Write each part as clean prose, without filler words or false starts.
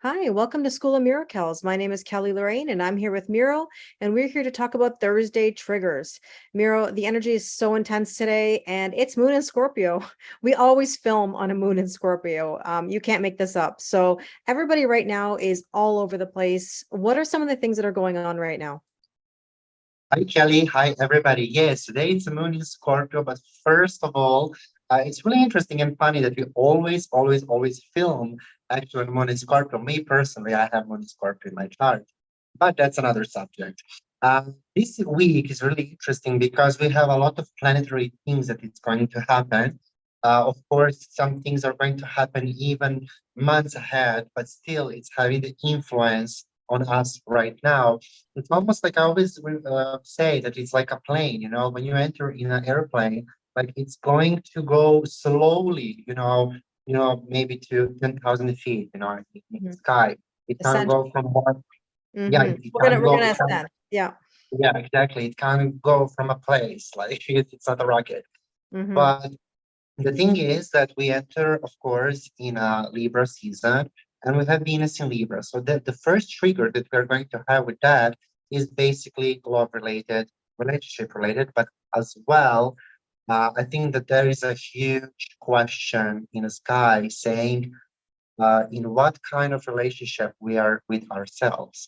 Hi, welcome to School of Miracles. My name is Kelly Lorraine, and I'm here with Miro, and we're here to talk about Thursday triggers. Miro, the energy is so intense today, and it's Moon in Scorpio. We always film on a Moon in Scorpio. You can't make this up. So everybody right now is all over the place. What are some of the things that are going on right now? Hi, Kelly. Hi, everybody. Yes, today it's a moon in Scorpio, but first of all, it's really interesting and funny that we always film actually moon in Scorpio. Me personally, I have moon in Scorpio in my chart, but that's another subject. This week is really interesting because we have a lot of planetary things that it's going to happen. Of course, some things are going to happen even months ahead, but still it's having the influence on us right now. It's almost like I always say that it's like a plane, when you enter in an airplane, like it's going to go slowly, maybe to 10,000 feet, in the Mhm. sky. It can't Essentially. go from one, yeah, Hmm. it We're gonna can't we're go, gonna ascend. Yeah. yeah, exactly. It can't go from a place, like it's not a rocket. Hmm. But the thing is that we enter, of course, in a Libra season, and we have Venus in Libra. So the first trigger that we're going to have with that is basically love related, relationship related, but as well, I think that there is a huge question in the sky saying, in what kind of relationship we are with ourselves.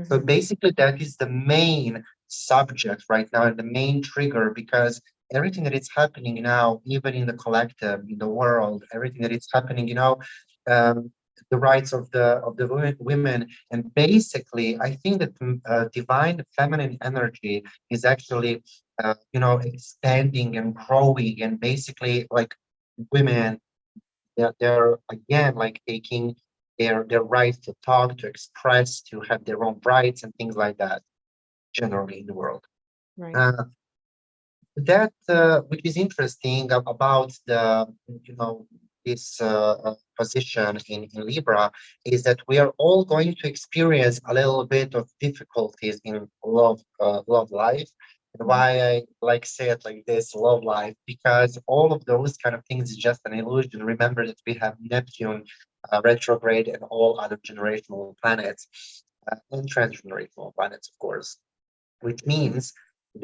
So Hmm. basically, that is the main subject right now and the main trigger because everything that is happening now, even in the collective, in the world, everything that is happening, um, the rights of the women, and basically, I think that divine feminine energy is actually, expanding and growing, and basically, like women they're again like taking their rights to talk, to express, to have their own rights and things like that generally in the world. Right. Uh, that which is interesting about the this position in Libra is that we are all going to experience a little bit of difficulties in love life. And Mhm. why I like say it like this, love life, because all of those kind of things is just an illusion. Remember that we have Neptune retrograde and all other generational planets and transgenerational planets, of course, which means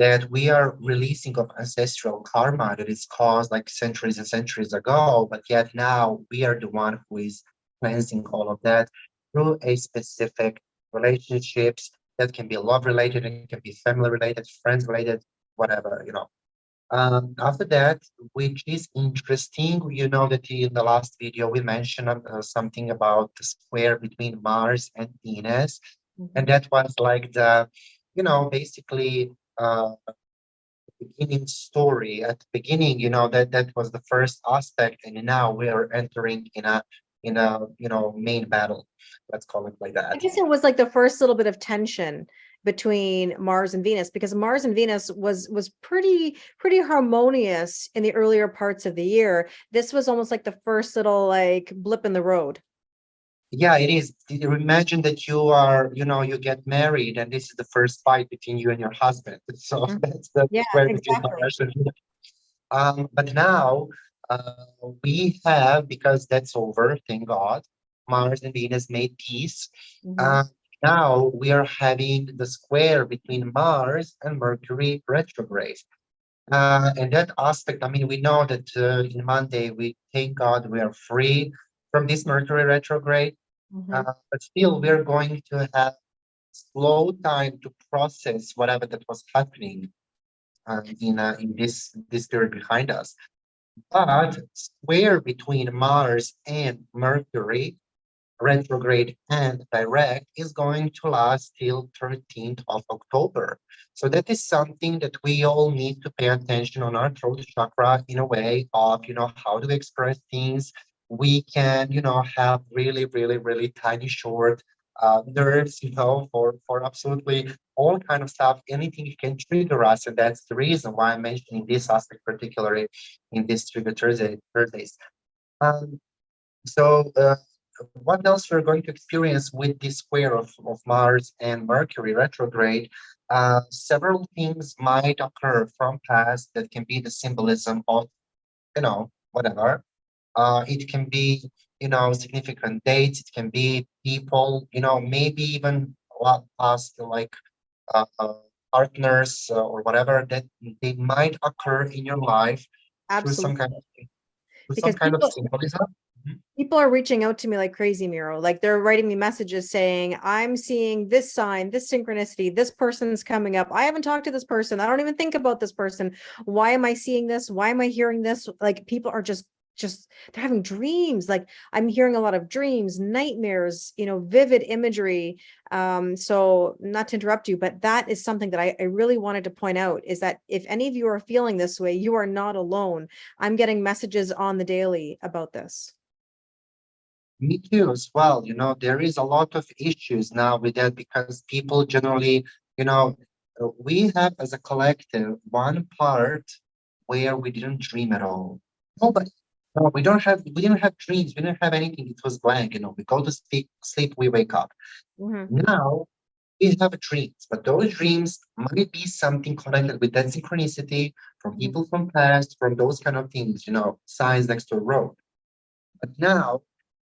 that we are releasing of ancestral karma that is caused like centuries and centuries ago, but yet now we are the one who is cleansing all of that through a specific relationships that can be love related, it can be family related, friends related, whatever, after that, which is interesting, that in the last video we mentioned something about the square between Mars and Venus, and Mhm. that was like the, basically beginning story at the beginning. That was the first aspect, and now we are entering in a main battle. Let's call it like I that. guess it was like the first little bit of tension between Mars and Venus because Mars and Venus was pretty harmonious in the earlier parts of the year. This was almost like the first little like blip in the road. Yeah, it is. You imagine that you get married, and this is the first fight between you and your husband. So Mhm. that's the Yeah, square between exactly. Mars and Venus. But now uh, we have, because that's over, thank God, Mars and Venus made peace. Hmm. Uh, Now we are having the square between Mars and Mercury retrograde. And that aspect, I mean, we know that in Monday, we thank God we are free from this Mercury retrograde, Hmm. but still we're going to have slow time to process whatever that was happening in this period behind us. But square between Mars and Mercury, retrograde and direct, is going to last till 13th of October. So that is something that we all need to pay attention on our throat chakra in a way of, how do we express things? We can, have really, really, really tiny, short nerves, for absolutely all kind of stuff. Anything can trigger us, and that's the reason why I'm mentioning this aspect particularly in this Trigger Thursdays. Um, so, what else we're going to experience with this square of Mars and Mercury retrograde? Several things might occur from past that can be the symbolism of, whatever. It can be, significant dates. It can be people, maybe even past like uh, partners or whatever that they might occur in your life through some kind Absolutely. of through some Because kind of symbolism. Mhm. people are reaching out to me like crazy, Miro. Like they're writing me messages saying, I'm seeing this sign, this synchronicity, this person's coming up. I haven't talked to this person. I don't even think about this person. Why am I seeing this? Why am I hearing this? Like people are just they're having dreams. Like I'm hearing a lot of dreams, nightmares, vivid imagery. So not to interrupt you, but that is something that I really wanted to point out is that if any of you are feeling this way, you are not alone. I'm getting messages on the daily about this. Me too, as well. There is a lot of issues now with that because people generally, we have as a collective one part where we didn't dream at all. Nobody. No, we didn't have dreams. We didn't have anything. It was blank. We go to sleep, we wake up. Mhm. Now we have dreams, but those dreams might be something connected with that synchronicity from Mhm. people from past, from those kind of things, signs next to a road. But now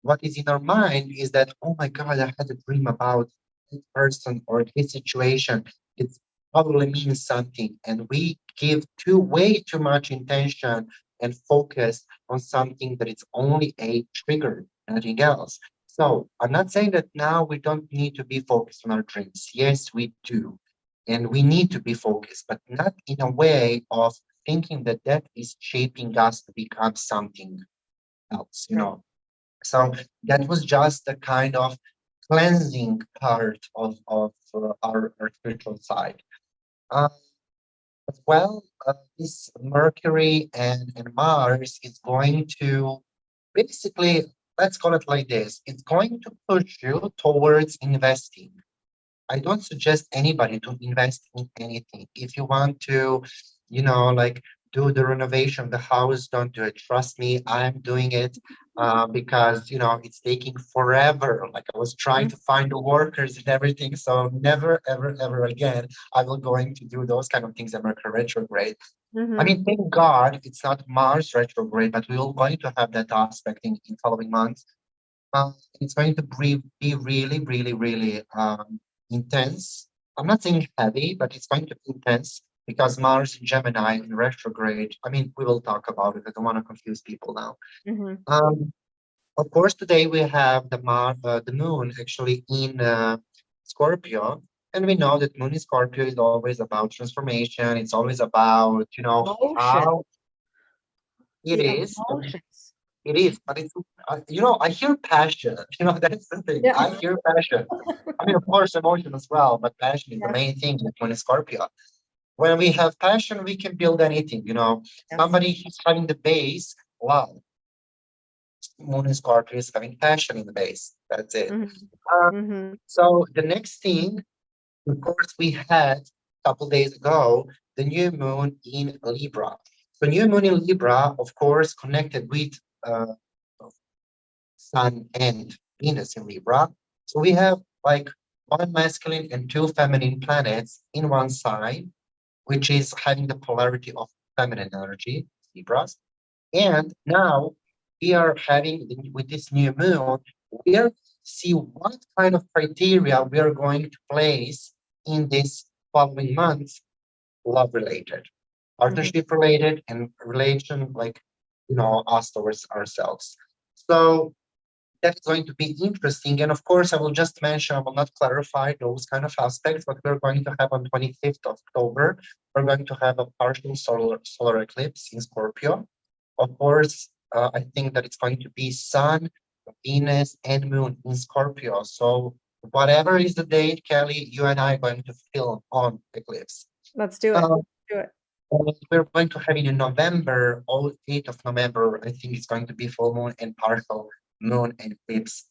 what is in our mind is that, oh my God, I had a dream about this person or this situation. It probably means something. And we give way too much intention and focus on something that is only a trigger, nothing else. So I'm not saying that now we don't need to be focused on our dreams. Yes, we do. And we need to be focused, but not in a way of thinking that that is shaping us to become something else, Right. so that was just a kind of cleansing part of our spiritual side. Uh, as well, this Mercury and Mars is going to basically, let's call it like this, it's going to push you towards investing. I don't suggest anybody to invest in anything. If you want to, like do the renovation of the house, don't do it. Trust me, I'm doing it because, it's taking forever. Like I was trying to find the workers and everything. So never, ever, ever again, I will going to do those kind of things at Mercury retrograde. I Mhm. mean, thank God it's not Mars retrograde, but we are going to have that aspect in following months. It's going to be really, really, really intense. I'm not saying heavy, but it's going to be intense because Mars in Gemini in retrograde. I mean, we will talk about it. I don't want to confuse people now. Mhm. Um, of course, today we have the Moon actually in Scorpio, and we know that Moon in Scorpio is always about transformation. It's always about Emotion. how it The is. emotions. It is, but it's, I hear passion. That's the thing. Yeah. I hear passion. I mean, of course, emotion as well, but passion is the Yes. main thing when it's Scorpio. When we have passion, we can build anything. Yes. Somebody who's having the base, wow, Moon in Scorpio is having passion in the base. That's it. Mhm. Uh, Mhm. so the next thing, of course, we had a couple days ago the new moon in Libra. So new moon in Libra, of course, connected with uh, Sun and Venus in Libra. So we have like one masculine and two feminine planets in one sign, which is having the polarity of feminine energy, Libras. And now we are having, with this new moon, we are see what kind of criteria we are going to place in this following months, love related, Mhm. partnership related, and relation like, us towards ourselves. So that's going to be interesting. And of course, I will just mention, I will not clarify those kind of aspects, but we're going to have on 25th of October, we're going to have a partial solar eclipse in Scorpio. Of course, I think that it's going to be Sun, Venus, and Moon in Scorpio. So whatever is the date, Kelly, you and I are going to film on eclipse. Let's do it. Uh, Do it. we're going to have it in November, 8th of November. I think it's going to be full moon and partial moon and eclipse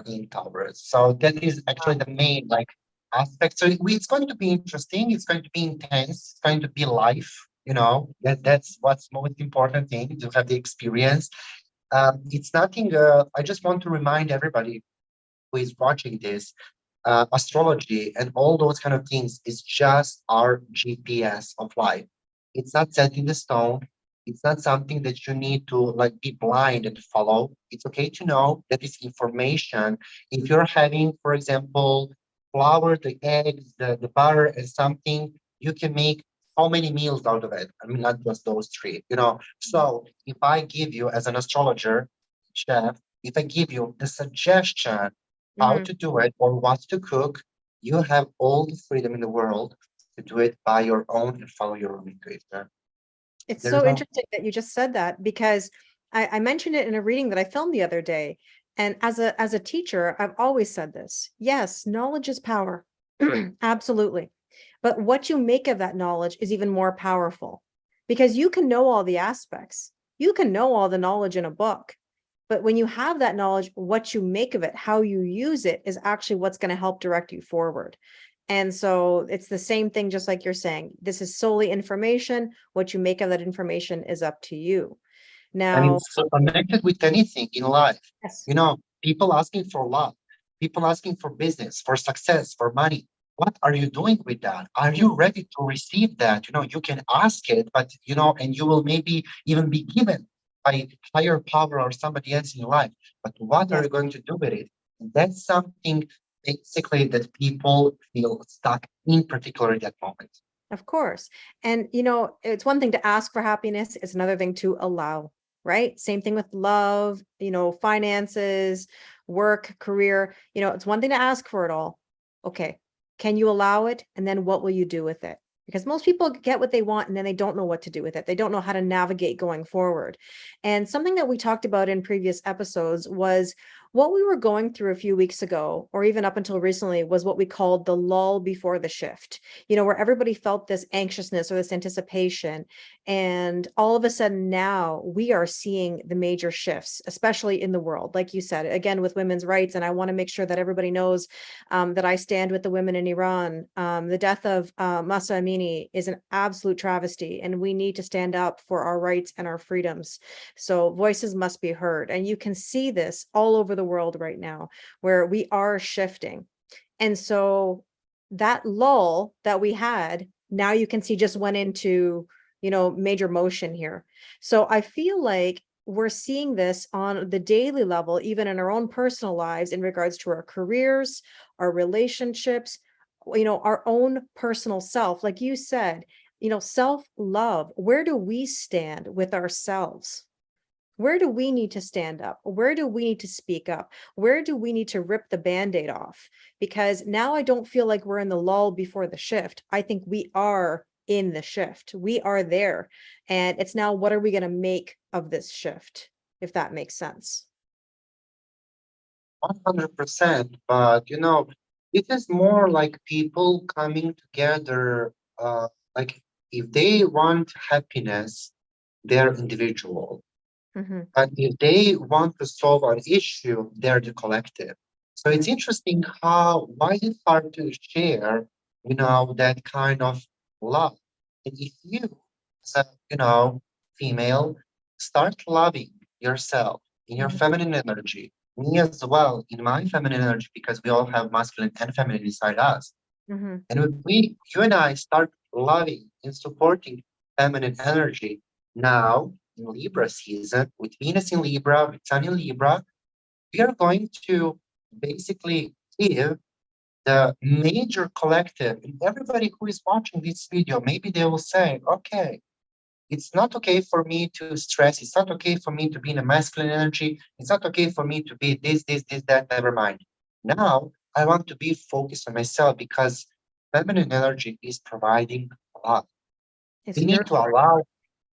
in Taurus. So that is actually Wow. the main like aspect. So it's going to be interesting. It's going to be intense. It's going to be life. That's what's most important thing to have the experience. It's nothing. I just want to remind everybody who is watching this, astrology and all those kind of things is just our GPS of life. It's not set in the stone. It's not something that you need to like be blind and follow. It's okay to know that it's information. If you're having, for example, flour, the eggs, the butter, and something, you can make how many meals out of it? I mean, not just those three, you know. So if I give you as an astrologer, chef, if I give you the suggestion how Mhm. to do it or what to cook, you have all the freedom in the world to do it by your own and follow your own intuition. It's There you so go. interesting that you just said that because I mentioned it in a reading that I filmed the other day. And as a teacher, I've always said this. Yes, knowledge is power. Absolutely. But what you make of that knowledge is even more powerful because you can know all the aspects. You can know all the knowledge in a book. But when you have that knowledge, what you make of it, how you use it is actually what's going to help direct you forward. And so it's the same thing, just like you're saying. This is solely information. What you make of that information is up to you. And Now, it's so connected with anything in life. yes, You know, people asking for love, people asking for business, for success, for money. What are you doing with that? Are mm, you ready to receive that? You know, you can ask it, but you know, and you will maybe even be given by higher power or somebody else in your life. But what are yes, you going to do with it? And that's something basically that people feel stuck in particular at that moment. of course. And it's one thing to ask for happiness, it's another thing to allow, right? Same thing with love, finances, work, career. It's one thing to ask for it all. Okay. Can you allow it? And then what will you do with it? Because most people get what they want and then they don't know what to do with it. They don't know how to navigate going forward. And something that we talked about in previous episodes was what we were going through a few weeks ago, or even up until recently, was what we called the lull before the shift, where everybody felt this anxiousness or this anticipation. And all of a sudden now we are seeing the major shifts, especially in the world, like you said, again, with women's rights. And I want to make sure that everybody knows that I stand with the women in Iran. The death of Masa Amini is an absolute travesty, and we need to stand up for our rights and our freedoms. So voices must be heard. And you can see this all over the world right now, where we are shifting. And so that lull that we had, now you can see just went into, major motion here. So I feel like we're seeing this on the daily level, even in our own personal lives, in regards to our careers, our relationships, our own personal self. Like you said, self love. Where do we stand with ourselves? Where do we need to stand up? Where do we need to speak up? Where do we need to rip the band-aid off? Because now I don't feel like we're in the lull before the shift. I think we are in the shift. We are there. And it's now, what are we going to make of this shift? If that makes sense. 100%, but you know, it is more like people coming together. Like if they want happiness, they're individual. Hmm. But if they want to solve an issue, they're the collective. So it's interesting how why is it hard to share, you know, that kind of love? And if you, as a, you know, female, start loving yourself in your Hmm. feminine energy, me as well in my feminine energy, because we all have masculine and feminine inside us. Hmm. And when we, you and I, start loving and supporting feminine energy now in Libra season, with Venus in Libra, with Sun in Libra, we are going to basically give the major collective and everybody who is watching this video, maybe they will say, okay, it's not okay for me to stress. It's not okay for me to be in a masculine energy. It's not okay for me to be this, that, never mind. Now I want to be focused on myself because feminine energy is providing a lot. It's We very need to allow,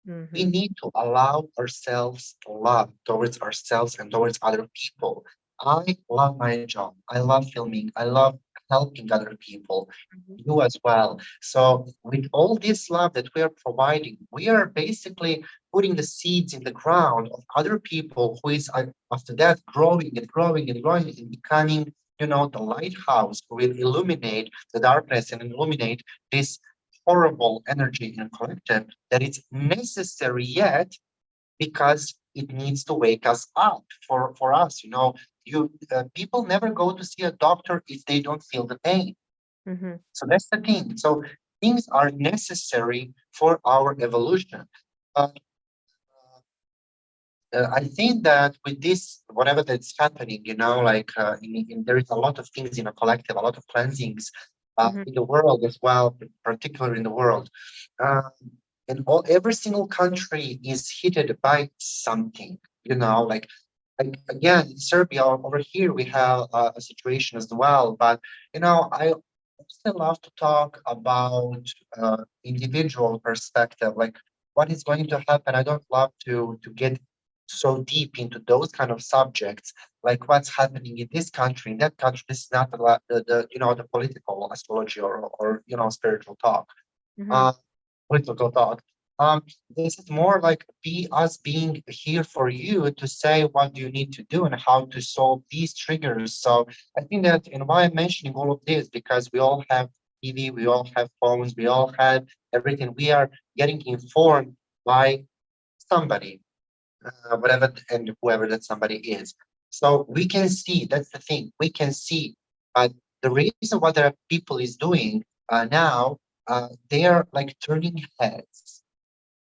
we important. need to allow ourselves to love towards ourselves and towards other people. I love my job. I love filming. I love helping other people. Mhm. You as well. So with all this love that we are providing, we are basically putting the seeds in the ground of other people who is after that growing and growing and growing and becoming, you know, the lighthouse who will illuminate the darkness and illuminate this horrible energy in collective that is necessary yet because it needs to wake us up for us. You know, you people never go to see a doctor if they don't feel the pain. Mhm. So that's the thing. So things are necessary for our evolution. I think that with this, whatever that's happening, like there is a lot of things in a collective, a lot of cleansings Mhm. in the world as well, particularly in the world. Um, and every single country is hit by something, like again, in Serbia over here, we have a situation as well. But, I also love to talk about individual perspective, like what is going to happen. I don't love to get so deep into those kind of subjects, like what's happening in this country, in that country. This is not the political astrology or spiritual talk, Mhm. uh, political talk. Um, this is more like be us being here for you to say what do you need to do and how to solve these triggers. So I think that, and why I'm mentioning all of this, because we all have TV, we all have phones, we all have everything. We are getting informed by somebody, whatever and whoever that somebody is. So we can see, that's the thing, we can see. But the reason what the people is doing now, they are like turning heads.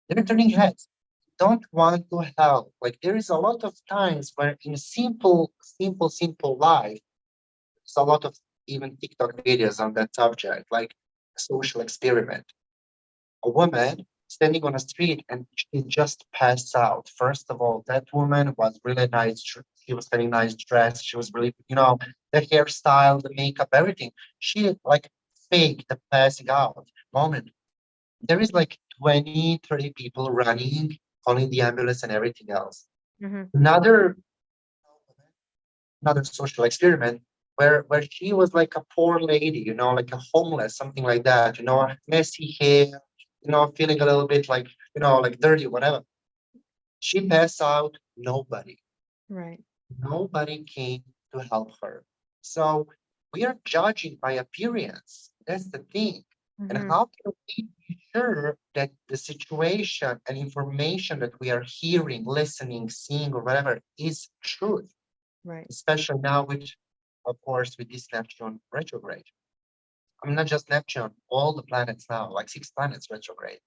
They're Mhm. turning heads. Don't want to help. Like there is a lot of times where in simple life, there's a lot of even TikTok videos on that subject, like a social experiment, a woman standing on a street and she just passed out. First of all, that woman was really nice. She was very nice dressed. She was really, the hairstyle, the makeup, everything. She like faked the passing out moment. There is like 20, 30 people running, calling the ambulance and everything else. Mhm. Another another social experiment where she was like a poor lady, like a homeless, something like that, messy hair, feeling a little bit like, like dirty, whatever. She passed out, Right. nobody came to help her. So we are judging by appearance. That's the thing. And Mhm. how can we be sure that the situation and information that we are hearing, listening, seeing, or whatever is truth? Right. Especially now with, of course, with this Neptune retrograde. I mean, not just Neptune, all the planets now, like 6 planets retrograde.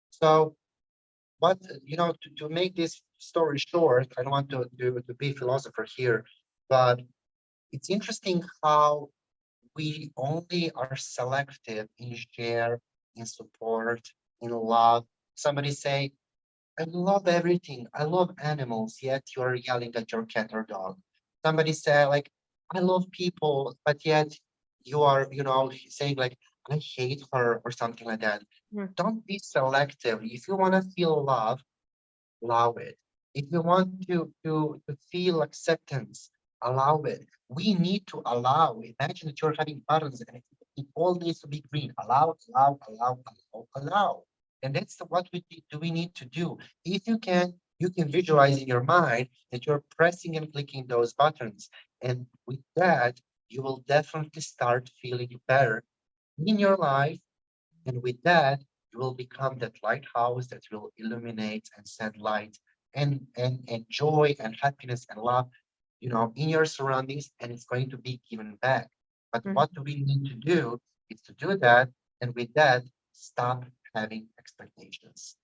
So, but to make this story short, I don't want to be a philosopher here, but it's interesting how we only are selective in share, in support, in love. Somebody say, I love everything. I love animals, yet you're yelling at your cat or dog. Somebody say like, I love people, but yet you are, saying like, I hate her or something like that. Mhm. Don't be selective. If you want to feel love, allow it. If you want to feel acceptance, allow it. We need to allow. Imagine that you're having buttons and it all needs to be green. Allow. And that's what we need to do. If you can visualize in your mind that you're pressing and clicking those buttons. And with that, you will definitely start feeling better in your life, and with that, you will become that lighthouse that will illuminate and send light and joy and happiness and love, in your surroundings, and it's going to be given back. But what Mhm. do we need to do is to do that, and with that, stop having expectations.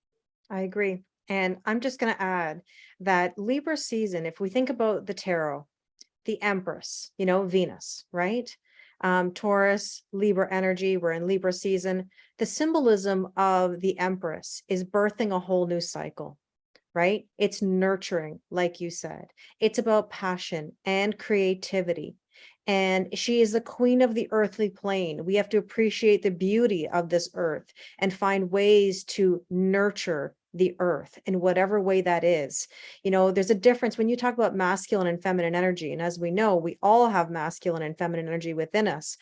I agree. And I'm just going to add that Libra season, if we think about the tarot, the Empress, Venus, right? Taurus, Libra energy, we're in Libra season. The symbolism of the Empress is birthing a whole new cycle, right? It's nurturing, like you said. It's about passion and creativity. And she is the queen of the earthly plane. We have to appreciate the beauty of this earth and find ways to nurture the earth in whatever way that is. There's a difference when you talk about masculine and feminine energy. And as we know, we all have masculine and feminine energy within us.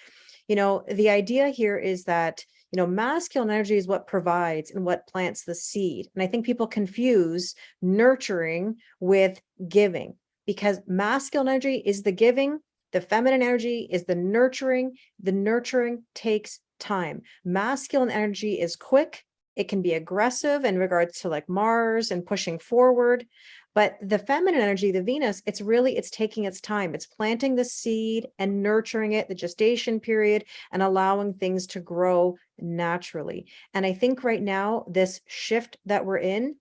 The idea here is that masculine energy is what provides and what plants the seed. And I think people confuse nurturing with giving, because masculine energy is the giving, the feminine energy is the nurturing. The nurturing takes time. Masculine energy is quick. It can be aggressive in regards to like Mars and pushing forward. But the feminine energy, the Venus, it's taking its time. It's planting the seed and nurturing it, the gestation period, and allowing things to grow naturally. And I think right now, this shift that we're in,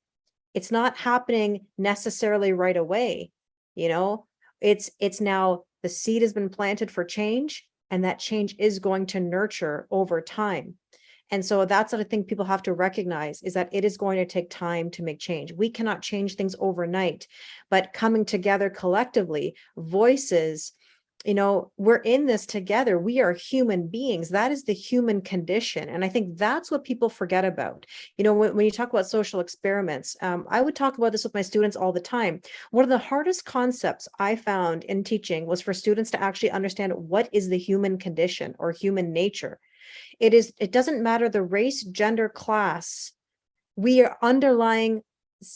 It's not happening necessarily right away, you know? It's now the seed has been planted for change, and that change is going to nurture over time. And so that's what I think people have to recognize, is that it is going to take time to make change. We cannot change things overnight, but coming together collectively, voices, we're in this together. We are human beings. That is the human condition. And I think that's what people forget about. When you talk about social experiments, I would talk about this with my students all the time. One of the hardest concepts I found in teaching was for students to actually understand what is the human condition or human nature. It doesn't matter the race, gender, class. We are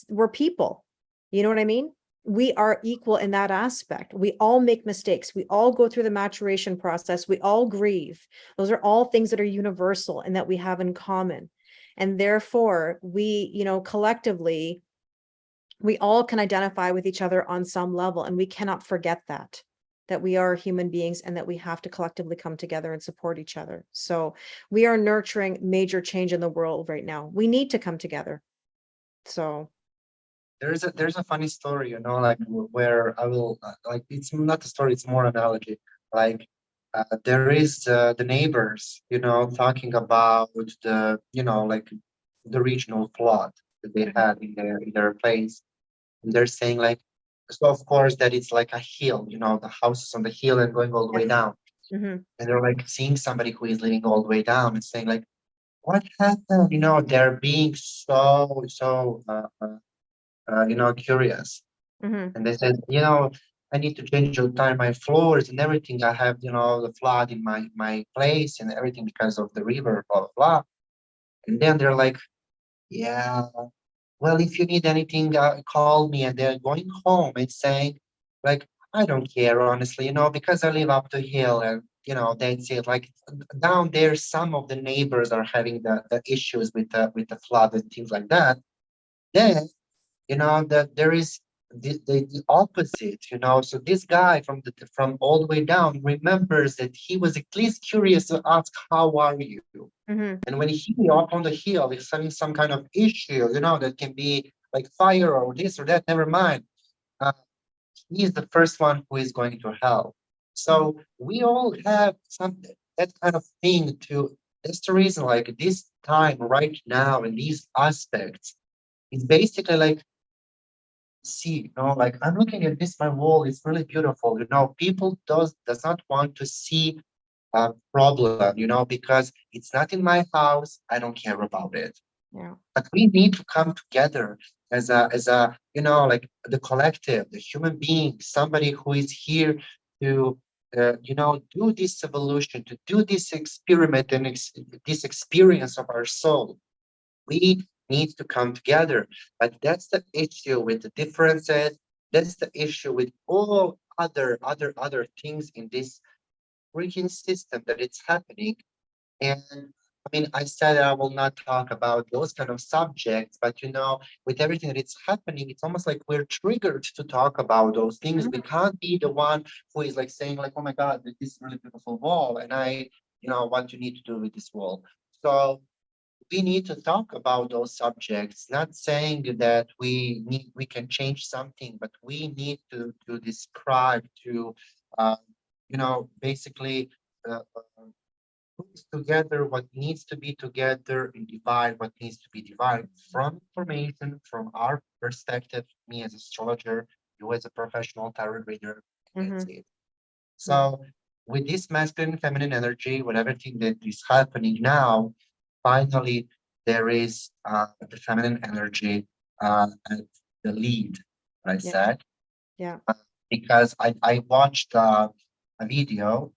we're people. You know what I mean? We are equal in that aspect. We all make mistakes. We all go through the maturation process. We all grieve. Those are all things that are universal and that we have in common. And therefore, collectively, we all can identify with each other on some level, and we cannot forget that we are human beings and that we have to collectively come together and support each other. So we are nurturing major change in the world right now. We need to come together. So There's a funny story, like where I will like, it's not a story, it's more analogy. Like there is the neighbors, talking about like the regional flood that they had in their place. And they're saying like, so of course that it's like a hill, the house is on the hill and going all the way yes. down. Mhm. And they're like seeing somebody who is living all the way down and saying like, what happened? They're being so curious. Mhm. And they said, I need to change all the time my floors and everything. I have, the flood in my place and everything because of the river, blah, blah, blah. And then they're like, yeah, well, if you need anything, call me. And they're going home and saying, like, I don't care, honestly, because I live up the hill and, that's it. Like down there, some of the neighbors are having the issues with the flood and things like that. Then that there is the opposite, so this guy from all the way down remembers that he was at least curious to ask, how are you? Mhm. And when he up on the hill is having some kind of issue, that can be like fire or this or that, never mind, uh, he is the first one who is going to help. Mhm. So we all have some that kind of thing to. That's the reason, like this time right now in these aspects, it's basically like, see, like I'm looking at this, my wall is really beautiful. People does not want to see a problem, because it's not in my house. I don't care about it. Yeah. But we need to come together as a like the collective, the human being, somebody who is here to do this evolution, to do this experiment and this experience of our soul. We need to come together. But that's the issue with the differences. That's the issue with all other things in this freaking system that it's happening. And I mean, I said I will not talk about those kind of subjects, but with everything that it's happening, it's almost like we're triggered to talk about those things. We Mhm. can't be the one who is like saying like, oh my God, this is really beautiful wall, and what you need to do with this wall. So we need to talk about those subjects, not saying that we can change something, but we need to describe, to basically put together what needs to be together and divide what needs to be divided from information, from our perspective, me as astrologer, you as a professional tarot reader. That's Mhm. it. Yeah. So with this masculine feminine energy, with everything that is happening now, finally there is the feminine energy at the lead, I Yeah. said, Yeah. because I watched a video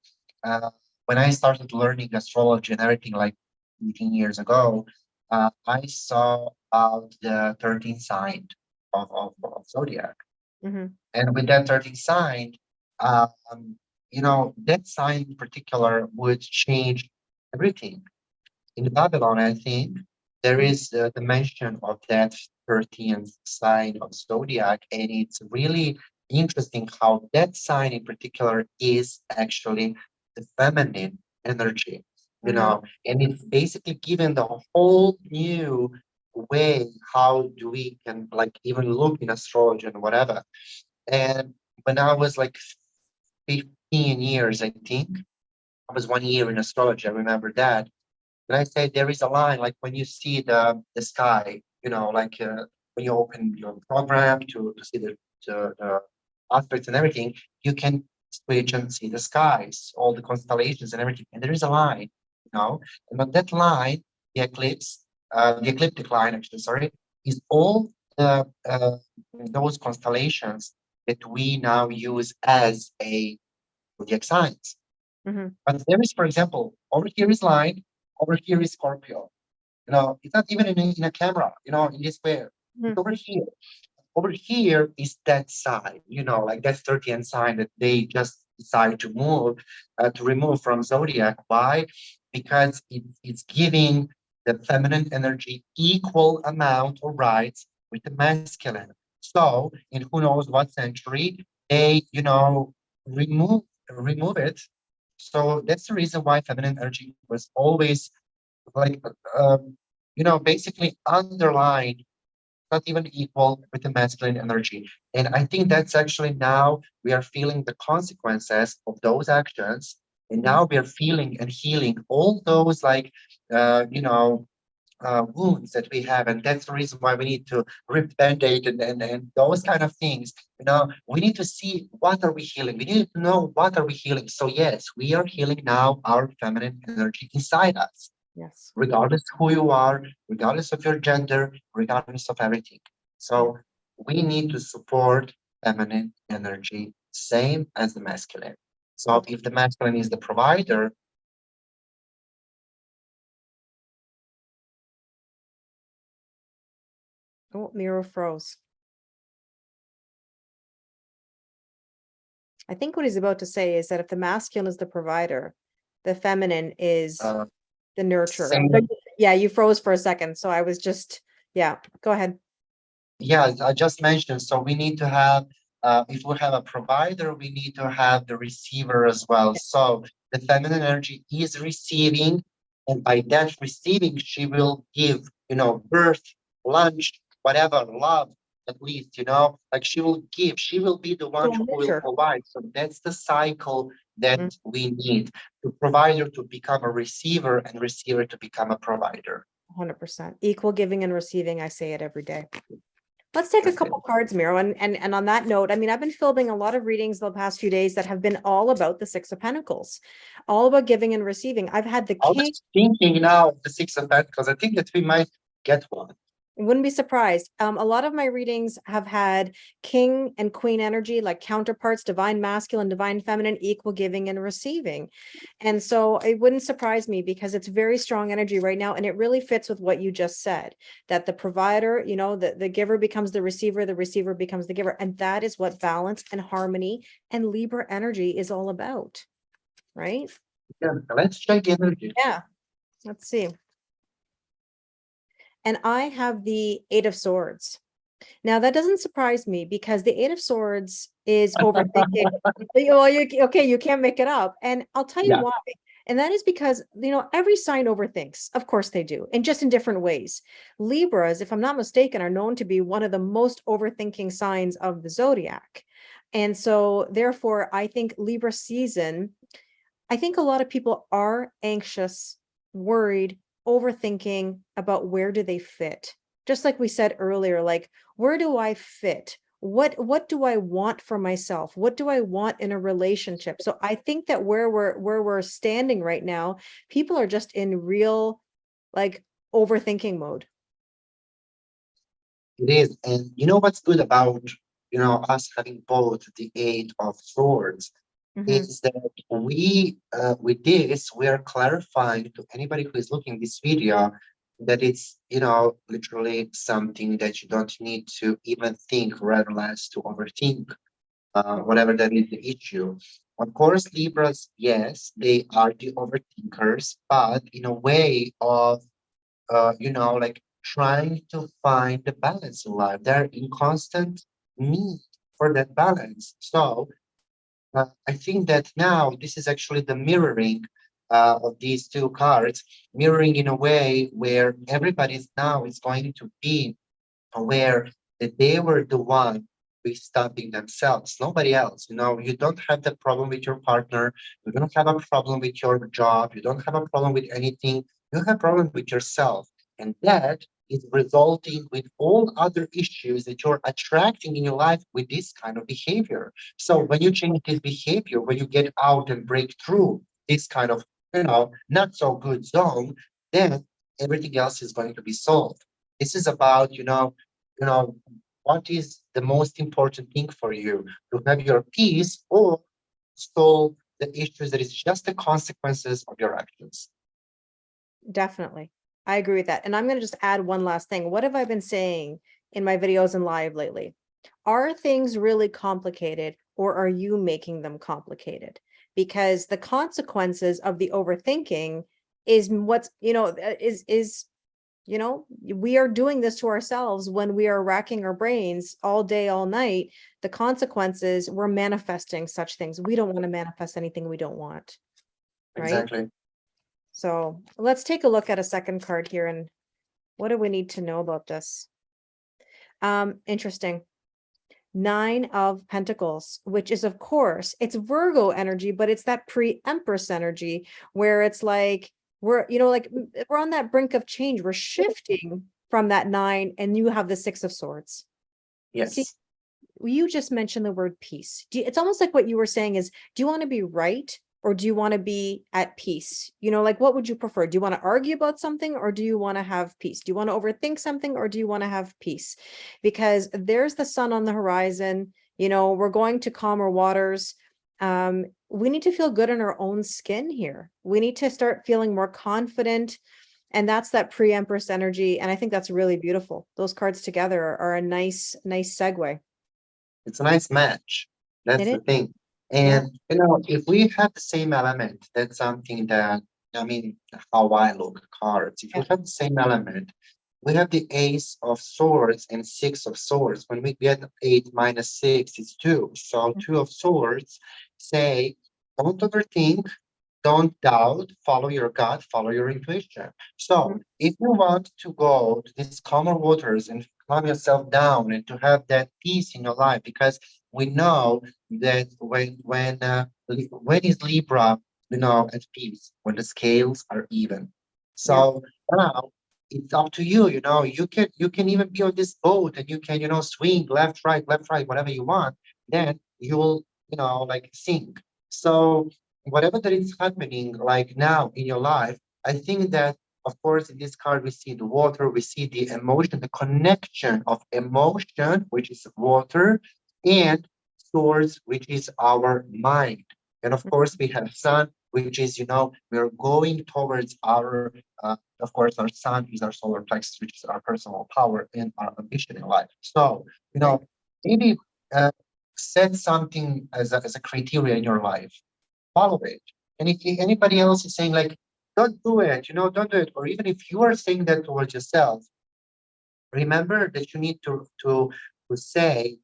when I started learning astrology and everything like 18 years ago. I saw about the 13th sign of zodiac, Mhm. and with that 13th sign, um, that sign in particular would change everything. In Babylon, I think there Mhm. is the mention of that 13th sign of zodiac, and it's really interesting how that sign in particular is actually the feminine energy, Mhm. and it's basically given the whole new way how do we can like even look in astrology and whatever. And when I was like 15 years, I think I was 1 year in astrology. I remember that. And I said there is a line like when you see the sky, like when you open your program to see the aspects and everything, you can switch and see the skies, all the constellations and everything. And there is a line, and on that line, the eclipse, the ecliptic line, actually, sorry, is all those constellations that we now use as a zodiac signs. Mhm. But there is, for example, over here is line, over here is Scorpio. It's not even in a camera, in this square. It's Mhm. over here. Over here is that side, like that 30th sign that they just decide to remove from zodiac. Why? Because it's giving the feminine energy equal amount of rights with the masculine. So in who knows what century, they, remove it. So that's the reason why feminine energy was always like, basically underlined, not even equal with the masculine energy. And I think that's actually now we are feeling the consequences of those actions. And Mhm. now we are feeling and healing all those like, wounds that we have. And that's the reason why we need to rip band-aid and those kind of things. We need to see what are we healing. We need to know what are we healing. So yes, we are healing now our feminine energy inside us, Yes. regardless who you are, regardless of your gender, regardless of everything. Yeah. So we need to support feminine energy, same as the masculine. So if the masculine is the provider, Oh, Miro froze. I think what he's about to say is that if the masculine is the provider, the feminine is uh, the nurturer. same. But yeah, you froze for a second, so I was just, yeah, go ahead. Yeah, I just mentioned. So we need to have, if we have a provider, we need to have the receiver as well. So the feminine energy is receiving, and by that receiving, she will give, birth, lunch, whatever, love, at least, like she will give, she will be the one So who will nurture. provide. So that's the cycle that Mm, we need, the provider to become a receiver and receiver to become a provider. 100%. Equal giving and receiving. I say it every day. Let's take a That's it. couple cards, Miro. And on that note, I mean, I've been filming a lot of readings the past few days that have been all about the Six of Pentacles, all about giving and receiving. I've had the I King. was thinking now of the Six of Pentacles. I think that we might get one. Wouldn't be surprised. A lot of my readings have had King and Queen energy, like counterparts, divine masculine, divine feminine, equal giving and receiving. And so it wouldn't surprise me because it's very strong energy right now. And it really fits with what you just said, that the provider, the giver becomes the receiver becomes the giver. And that is what balance and harmony and Libra energy is all about, right? Yeah, let's check energy. Yeah. Let's see. And I have the Eight of Swords. Now that doesn't surprise me because the Eight of Swords is overthinking. Well, okay, you can't make it up. And I'll tell you Yeah, why. And that is because, every sign overthinks. Of course they do, and just in different ways. Libras, if I'm not mistaken, are known to be one of the most overthinking signs of the zodiac. And so therefore, I think Libra season, I think a lot of people are anxious, worried, overthinking about where do they fit. Just like we said earlier, like, where do I fit? What do I want for myself? What do I want in a relationship? So I think that where we're standing right now, people are just in real like overthinking mode. it is. And you know what's good about, us having both the Eight of Swords Mhm. is that with this, we are clarifying to anybody who is looking this video that it's, literally something that you don't need to even think, rather less to overthink. Whatever that is the issue. Of course, Libras, yes, they are the overthinkers, but in a way of, like trying to find the balance in life. They're in constant need for that balance. So I think that now this is actually the mirroring of these two cards, mirroring in a way where everybody's now is going to be aware that they were the one who is stopping themselves, nobody else. You don't have the problem with your partner, you don't have a problem with your job, you don't have a problem with anything, you have a problem with yourself. And that is resulting with all other issues that you're attracting in your life with this kind of behavior. So when you change this behavior, when you get out and break through this kind of, not so good zone, then everything else is going to be solved. This is about, you know, what is the most important thing for you, to have your peace or solve the issues that is just the consequences of your actions. Definitely. I agree with that. And I'm going to just add one last thing. What have I been saying in my videos and live lately? Are things really complicated, or are you making them complicated? Because the consequences of the overthinking is what's, we are doing this to ourselves when we are racking our brains all day, all night. The consequences, we're manifesting such things. We don't want to manifest anything we don't want. Right? Exactly. So let's take a look at a second card here. And what do we need to know about this? Interesting. 9 of Pentacles, which is, of course, it's Virgo energy, but it's that pre-Empress energy where it's like we're on that brink of change. We're shifting from that 9, and you have the 6 of Swords. Yes. See, you just mentioned the word peace. It's almost like what you were saying is, do you want to be right, or do you want to be at peace? What would you prefer? Do you want to argue about something, or do you want to have peace? Do you want to overthink something, or do you want to have peace? Because there's the sun on the horizon. We're going to calmer waters. We need to feel good in our own skin here. We need to start feeling more confident. And that's that pre-Empress energy. And I think that's really beautiful. Those cards together are a nice segue. It's a nice match. That's It the is. thing. Yeah. And if we have the same element, that's something that, I mean, how I look at cards. If you Yeah. have the same element, we have the Ace of Swords and Six of Swords. When we get 8 minus 6 is 2. So 2 of Swords say, don't overthink, don't doubt, follow your gut, follow your intuition. So Mhm. if you want to go to these calmer waters and calm yourself down and to have that peace in your life, because we know that when is Libra, at peace, when the scales are even. Yeah. So now it's up to you. You can even be on this boat and you can, swing left, right, whatever you want. Then you will, like sink. So whatever that is happening like now in your life, I think that of course in this card we see the water, we see the emotion, the connection of emotion, which is water, and source, which is our mind. And of course we have sun, which is, we're going towards our, of course, our sun is our solar plexus, which is our personal power and our ambition in life. So, maybe uh, set something as a criteria in your life, follow it. And if anybody else is saying like, don't do it, don't do it, or even if you are saying that towards yourself, remember that you need to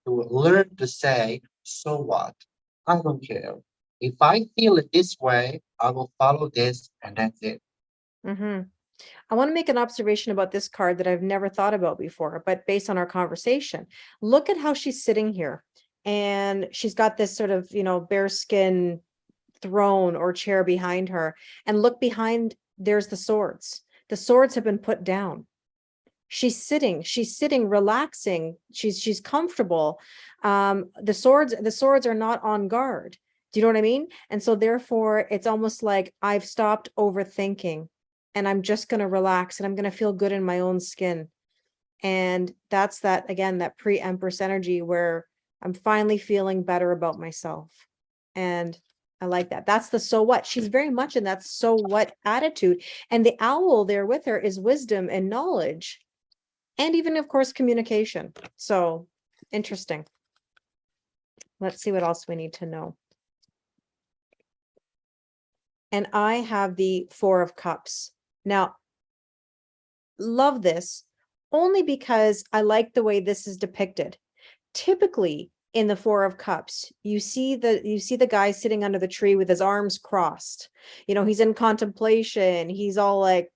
learn to say, so what? I don't care. If I feel it this way, I will follow this, and that's it. Mm-hmm. I want to make an observation about this card that I've never thought about before, but based on our conversation, look at how she's sitting here. And she's got this sort of, bearskin throne or chair behind her. And look behind, there's the swords. The swords have been put down. She's sitting, relaxing. She's comfortable. The swords are not on guard. Do you know what I mean? And so therefore, it's almost like I've stopped overthinking, and I'm just going to relax, and I'm going to feel good in my own skin. And that's that, again, that pre-Empress energy where I'm finally feeling better about myself. And I like that. That's the so what. She's very much in that so what attitude. And the owl there with her is wisdom and knowledge. And even, of course, communication. So interesting. Let's see what else we need to know. And I have the 4 of Cups. Now, love this only because I like the way this is depicted. Typically, in the Four of Cups. You see the guy sitting under the tree with his arms crossed. He's in contemplation. He's all like,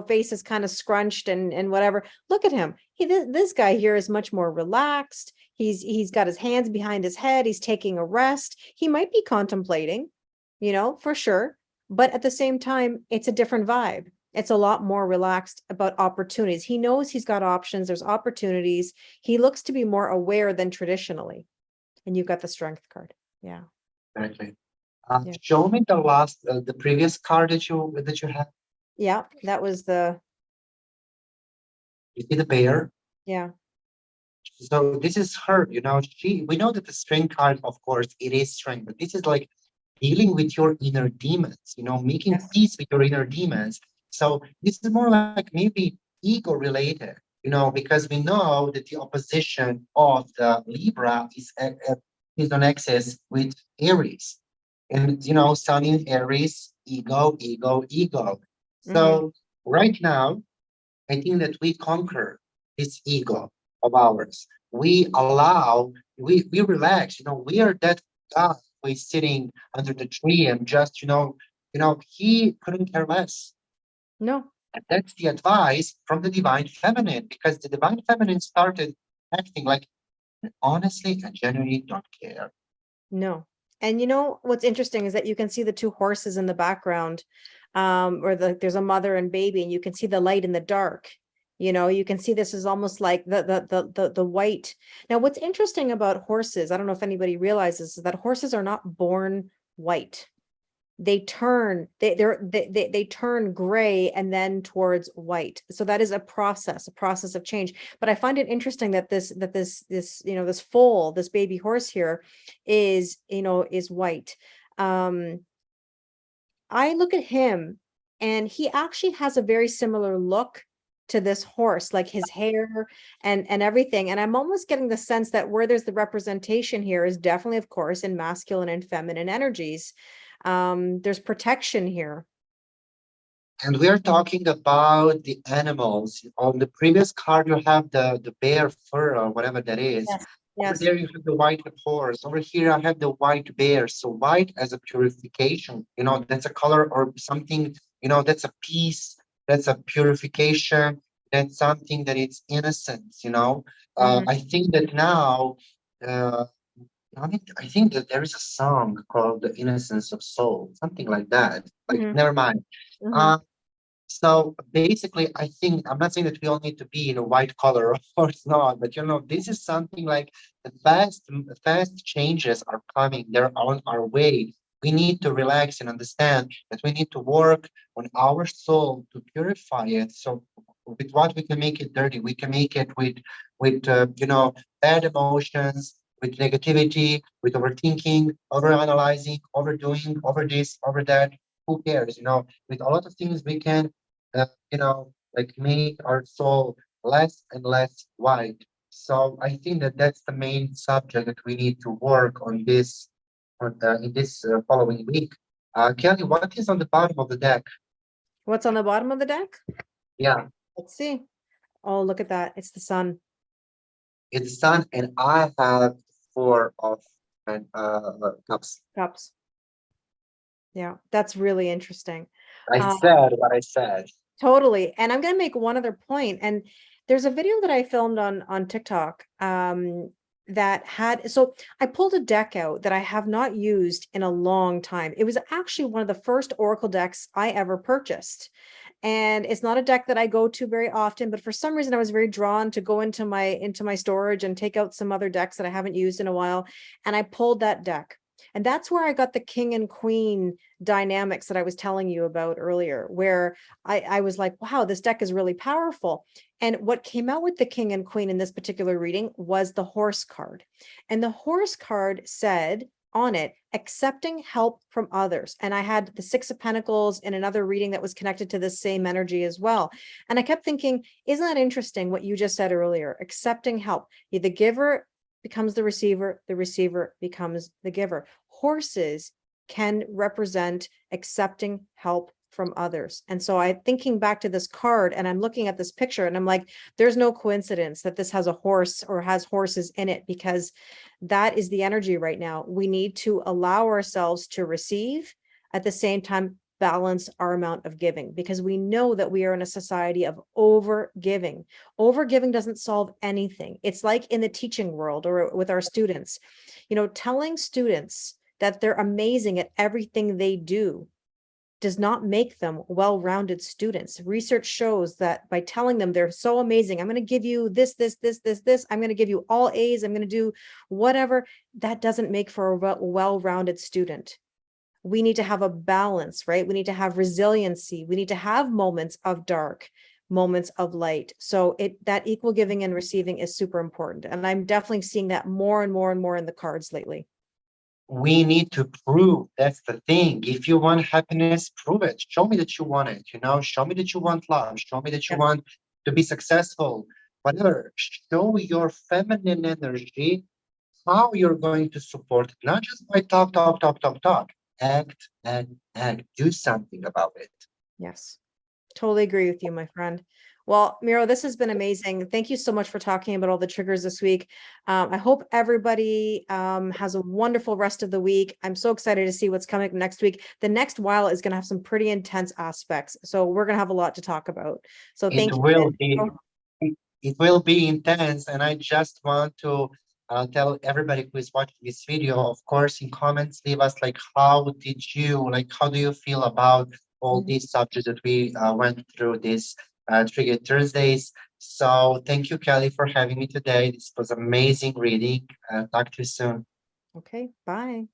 face is kind of scrunched and whatever. Look at him. This guy here is much more relaxed. He's got his hands behind his head. He's taking a rest. He might be contemplating, for sure. But at the same time, it's a different vibe. It's a lot more relaxed about opportunities. He knows he's got options. There's opportunities. He looks to be more aware than traditionally. And you've got the Strength card. Yeah. Exactly. Yeah. Show me the previous card that you had. Yeah, that was You see the bear? yeah. So this is her, we know that the strength card, of course, it is strength, but this is like dealing with your inner demons, making Yes. peace with your inner demons. So this is more like maybe ego related, because we know that the opposition of the Libra is on axis with Aries. And, Sun in Aries, ego, ego, ego. So right now, I think that we conquer this ego of ours. We relax, we are that guy who is sitting under the tree and just, he couldn't care less. No. And that's the advice from the divine feminine, because the divine feminine started acting like, honestly, I genuinely don't care. No. And what's interesting is that you can see the two horses in the background, or there's a mother and baby, and you can see the light in the dark. You can see this is almost like the white. Now, what's interesting about horses, I don't know if anybody realizes, is that horses are not born white. They turn they turn gray and then towards white. So that is a process of change. But I find it interesting that this foal, this baby horse here is white. I look at him and he actually has a very similar look to this horse, like his hair and everything. And I'm almost getting the sense that where there's the representation here is definitely, of course, in masculine and feminine energies. There's protection here. And we are talking about the animals. On the previous card, you have the bear fur or whatever that is. Yes. Over Yes. there, you have the white horse. Over here, I have the white bear. So white as a purification, that's a color or something, that's a peace, that's a purification, that's something that it's innocence, I think that now, I think that there is a song called "The Innocence of Soul," something like that. Like, never mind. So basically, I think I'm not saying that we all need to be in a white color, of course not, but this is something like the fast changes are coming. They're on our way. We need to relax and understand that we need to work on our soul to purify it. So with what we can make it dirty, we can make it with bad emotions, with negativity, with overthinking, overanalyzing, overdoing, over this, over that. Who cares? With a lot of things we can like make our soul less and less white. So I think that that's the main subject that we need to work on this in this following week. Kelly, what is on the bottom of the deck? What's on the bottom of the deck? Yeah, Let's see. Oh, look at that. It's the sun. it's the sun, and I have 4 of cups. Cups. Yeah, that's really interesting. I said what I said. Totally. And I'm going to make one other point. And there's a video that I filmed on TikTok that had, so I pulled a deck out that I have not used in a long time. It was actually one of the first Oracle decks I ever purchased. And it's not a deck that I go to very often, but for some reason I was very drawn to go into my storage and take out some other decks that I haven't used in a while. And I pulled that deck. And that's where I got the king and queen dynamics that I was telling you about earlier, where I was like, wow, this deck is really powerful. And what came out with the king and queen in this particular reading was the horse card. And the horse card said on it, accepting help from others. And I had the 6 of Pentacles in another reading that was connected to the same energy as well. And I kept thinking, isn't that interesting what you just said earlier? Accepting help. The giver becomes the receiver becomes the giver. Horses can represent accepting help from others. And so I thinking back to this card and I'm looking at this picture and I'm like, there's no coincidence that this has a horse or has horses in it, because that is the energy right now. We need to allow ourselves to receive, at the same time balance our amount of giving, because we know that we are in a society of over giving. Over giving doesn't solve anything. It's like in the teaching world or with our students, telling students that they're amazing at everything they do does not make them well-rounded students. Research shows that by telling them they're so amazing, I'm going to give you this, I'm going to give you all A's, I'm going to do whatever, that doesn't make for a well-rounded student. We need to have a balance, right? We need to have resiliency. We need to have moments of dark, moments of light. So that equal giving and receiving is super important. And I'm definitely seeing that more and more and more in the cards lately. We need to prove, that's the thing. If you want happiness, prove it. Show me that you want it, show me that you want love, show me that you want to be successful, whatever. Show your feminine energy, how you're going to support it, not just by talk. Act, do something about it. Yes, totally agree with you, my friend. Well, Miro, this has been amazing. Thank you so much for talking about all the triggers this week. I hope everybody has a wonderful rest of the week. I'm so excited to see what's coming next week. The next while is going to have some pretty intense aspects. So we're going to have a lot to talk about. So thank you. It will be intense, and I just want to tell everybody who is watching this video, of course, in comments, leave us how do you feel about all these subjects that we went through this Trigger Thursdays. So thank you, Kelly, for having me today. This was amazing reading. Talk to you soon. Okay, bye.